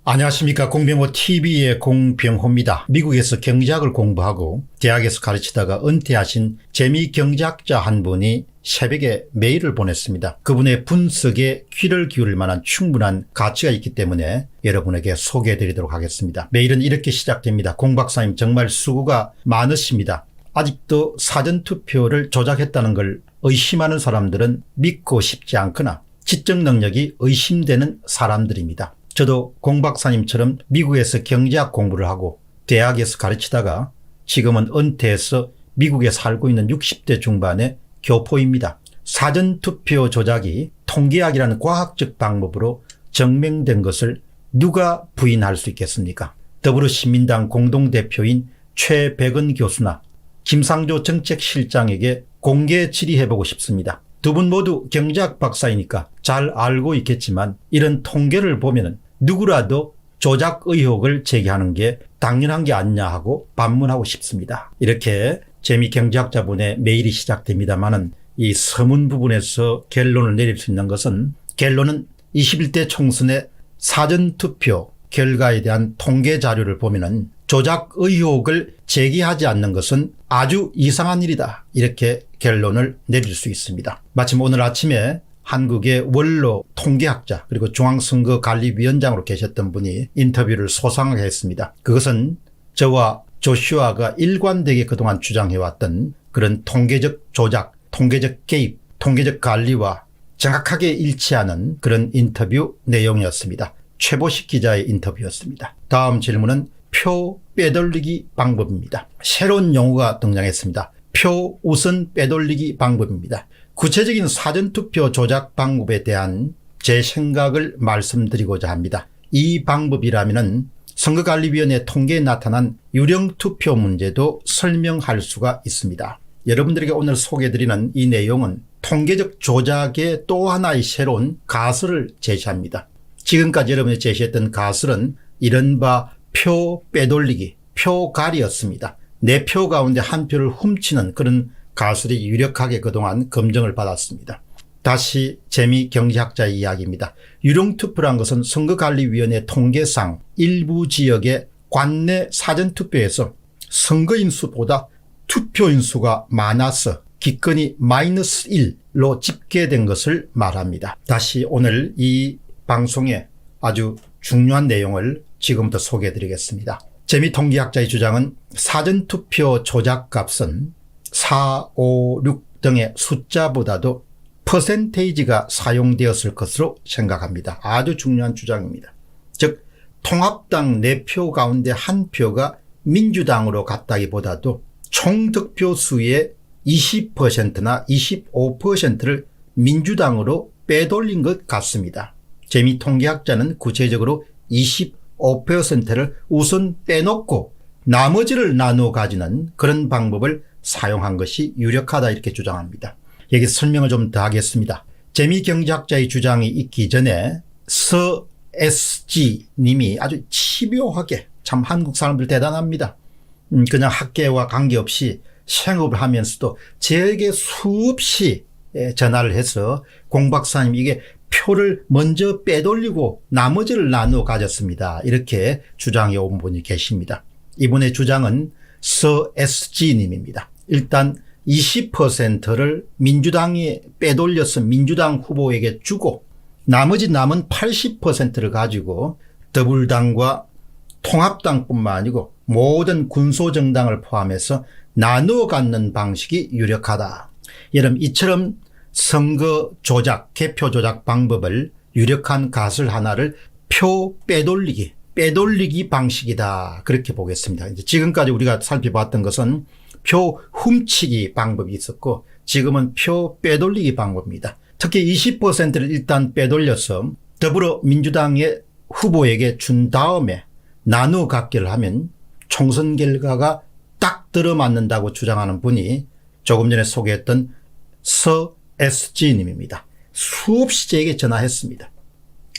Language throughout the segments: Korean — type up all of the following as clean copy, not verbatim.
안녕하십니까. 공병호 TV의 공병호입니다. 미국에서 경제학을 공부하고 대학에서 가르치다가 은퇴하신 재미경제학자 한 분이 새벽에 메일을 보냈습니다. 그분의 분석에 귀를 기울일 만한 충분한 가치가 있기 때문에 여러분에게 소개해드리도록 하겠습니다. 메일은 이렇게 시작됩니다. 공 박사님 정말 수고가 많으십니다. 아직도 사전투표를 조작했다는 걸 의심하는 사람들은 믿고 싶지 않거나 지적 능력이 의심되는 사람들입니다. 저도 공 박사님처럼 미국에서 경제학 공부를 하고 대학에서 가르치다가 지금은 은퇴해서 미국에 살고 있는 60대 중반의 교포입니다. 사전투표 조작이 통계학이라는 과학적 방법으로 증명된 것을 누가 부인할 수 있겠습니까? 더불어시민당 공동대표인 최백은 교수나 김상조 정책실장에게 공개 질의해보고 싶습니다. 두 분 모두 경제학 박사이니까 잘 알고 있겠지만 이런 통계를 보면은 누구라도 조작 의혹을 제기하는 게 당연한 게 아니냐 하고 반문하고 싶습니다. 이렇게 재미경제학자분의 메일이 시작됩니다만은 이 서문 부분에서 결론을 내릴 수 있는 것은 결론은 21대 총선의 사전투표 결과에 대한 통계 자료를 보면은 조작 의혹을 제기하지 않는 것은 아주 이상한 일이다. 이렇게 결론을 내릴 수 있습니다. 마침 오늘 아침에 한국의 원로 통계학자 그리고 중앙선거관리위원장으로 계셨던 분이 인터뷰를 소상하게 했습니다. 그것은 저와 조슈아가 일관되게 그동안 주장해왔던 그런 통계적 조작, 통계적 개입, 통계적 관리와 정확하게 일치하는 그런 인터뷰 내용이었습니다. 최보식 기자의 인터뷰였습니다. 다음 질문은 표 빼돌리기 방법입니다. 새로운 용어가 등장했습니다. 표 우선 빼돌리기 방법입니다. 구체적인 사전투표 조작 방법에 대한 제 생각을 말씀드리고자 합니다. 이 방법이라면은 선거관리위원회 통계에 나타난 유령투표 문제도 설명할 수가 있습니다. 여러분들에게 오늘 소개해드리는 이 내용은 통계적 조작의 또 하나의 새로운 가설을 제시합니다. 지금까지 여러분이 제시했던 가설은 이른바 표 빼돌리기, 표갈이였습니다. 내 표 가운데 한 표를 훔치는 그런 가설이 유력하게 그동안 검증을 받았습니다. 다시 재미경제학자의 이야기입니다. 유령투표란 것은 선거관리위원회 통계상 일부 지역의 관내 사전투표에서 선거인수보다 투표인수가 많아서 기권이 -1로 집계된 것을 말합니다. 다시 오늘 이 방송에 아주 중요한 내용을 지금부터 소개해 드리겠습니다. 재미통계학자의 주장은 사전투표 조작값은 4, 5, 6 등의 숫자보다도 퍼센테이지가 사용되었을 것으로 생각합니다. 아주 중요한 주장입니다. 즉 통합당 4표 가운데 한 표가 민주당으로 갔다기보다도 총 득표 수의 20%나 25%를 민주당으로 빼돌린 것 같습니다. 재미통계학자는 구체적으로 25%를 우선 빼놓고 나머지를 나누어 가지는 그런 방법을 사용한 것이 유력하다 이렇게 주장합니다. 여기 설명을 좀 더 하겠습니다. 재미경제학자의 주장이 있기 전에 서 SG 님이 아주 치묘하게 참 한국 사람들 대단합니다. 그냥 학계와 관계없이 생업을 하면서도 저에게 수없이 전화를 해서 공 박사님 이게 표를 먼저 빼돌리고 나머지를 나누어 가졌습니다. 이렇게 주장해 온 분이 계십니다. 이분의 주장은 서 SG 님입니다. 일단 20%를 민주당이 빼돌려서 민주당 후보에게 주고 나머지 남은 80%를 가지고 더불당과 통합당뿐만 아니고 모든 군소정당을 포함해서 나누어 갖는 방식이 유력하다. 여러분 이처럼 선거 조작, 개표 조작 방법을 유력한 가설 하나를 표 빼돌리기 방식이다. 그렇게 보겠습니다. 이제 지금까지 우리가 살펴봤던 것은 표 훔치기 방법이 있었고 지금은 표 빼돌리기 방법입니다. 특히 20%를 일단 빼돌려서 더불어민주당의 후보에게 준 다음에 나누어 갖기를 하면 총선 결과가 딱 들어맞는다고 주장하는 분이 조금 전에 소개했던 서 SG님입니다. 수없이 제게 전화했습니다.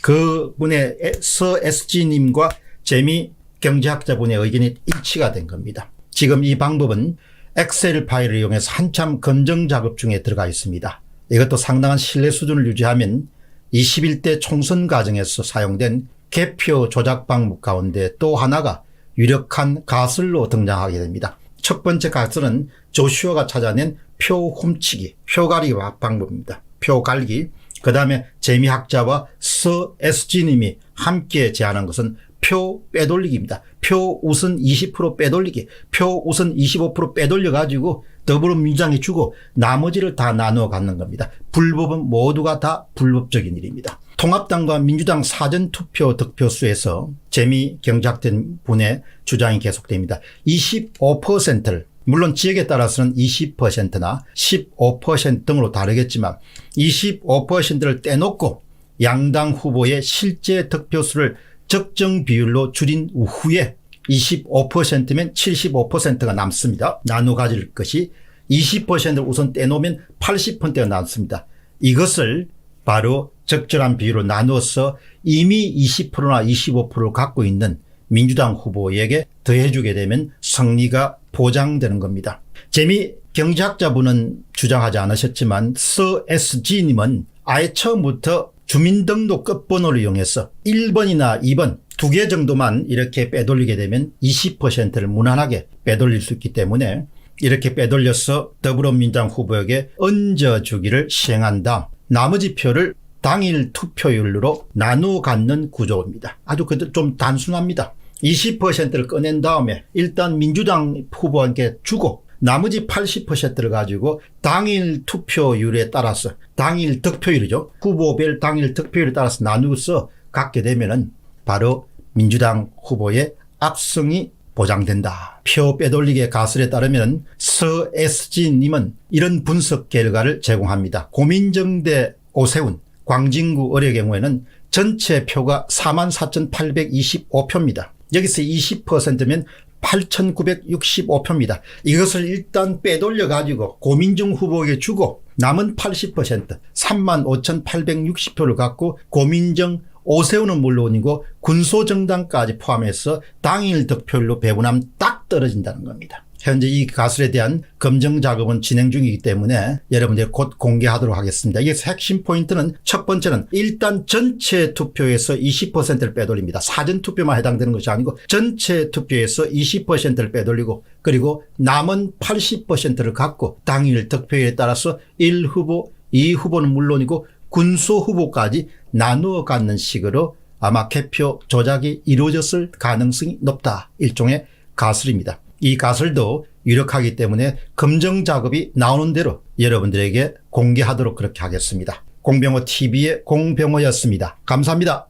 그분의 서 SG님과 재미경제학자분의 의견이 일치가 된 겁니다. 지금 이 방법은 엑셀 파일을 이용해서 한참 검증 작업 중에 들어가 있습니다. 이것도 상당한 신뢰 수준을 유지하면 21대 총선 과정에서 사용된 개표 조작 방법 가운데 또 하나가 유력한 가설로 등장하게 됩니다. 첫 번째 가설은 조슈아가 찾아낸 표 훔치기, 표 가리기 방법입니다. 표 갈기. 그 다음에 재미학자와 서 SG님이 함께 제안한 것은 표 빼돌리기입니다. 표 우선 20% 빼돌리기, 표 우선 25% 빼돌려 가지고 더불어민주당에 주고 나머지를 다 나누어 갖는 겁니다. 불법은 모두가 다 불법적인 일입니다. 통합당과 민주당 사전투표 득표수에서 재미 경작된 분의 주장이 계속됩니다. 25%를 물론 지역에 따라서는 20%나 15% 등으로 다르겠지만 25%를 떼놓고 양당 후보의 실제 득표수를 적정 비율로 줄인 후에 25%면 75%가 남습니다. 나누어 가질 것이 20%를 우선 떼놓으면 80%가 남습니다. 이것을 바로 적절한 비율로 나누어서 이미 20%나 25%를 갖고 있는 민주당 후보에게 더해주게 되면 승리가 보장되는 겁니다. 재미 경제학자분은 주장하지 않으셨지만 서 SG님은 아예 처음부터 주민등록 끝번호를 이용해서 1번이나 2번 두 개 정도만 이렇게 빼돌리게 되면 20%를 무난하게 빼돌릴 수 있기 때문에 이렇게 빼돌려서 더불어민주당 후보에게 얹어주기를 시행한 다음 나머지 표를 당일 투표율로 나누어 갖는 구조입니다. 아주 좀 단순합니다. 20%를 꺼낸 다음에 일단 민주당 후보한테 주고 나머지 80%를 가지고 당일 투표율에 따라서 당일 득표율이죠. 후보별 당일 득표율에 따라서 나누어서 갖게 되면은 바로 민주당 후보의 압승이 보장된다. 표 빼돌리기의 가설에 따르면 서 SG님은 이런 분석 결과를 제공합니다. 고민정대 오세훈, 광진구 을의 경우에는 전체 표가 44,825표입니다. 여기서 20%면 8,965표입니다. 이것을 일단 빼돌려 가지고 고민정 후보에게 주고 남은 80% 35,860표를 갖고 고민정 오세훈은 물론이고 군소정당까지 포함해서 당일 득표율로 배분하면 딱 떨어진다는 겁니다. 현재 이 가설에 대한 검증 작업은 진행 중이기 때문에 여러분들 곧 공개하도록 하겠습니다. 이게 핵심 포인트는 첫 번째는 일단 전체 투표에서 20%를 빼돌립니다. 사전 투표만 해당되는 것이 아니고 전체 투표에서 20%를 빼돌리고 그리고 남은 80%를 갖고 당일 득표율에 따라서 1후보, 2후보는 물론이고 군소 후보까지 나누어 갖는 식으로 아마 개표 조작이 이루어졌을 가능성이 높다. 일종의 가설입니다. 이 가설도 유력하기 때문에 검증 작업이 나오는 대로 여러분들에게 공개하도록 그렇게 하겠습니다. 공병호 TV의 공병호였습니다. 감사합니다.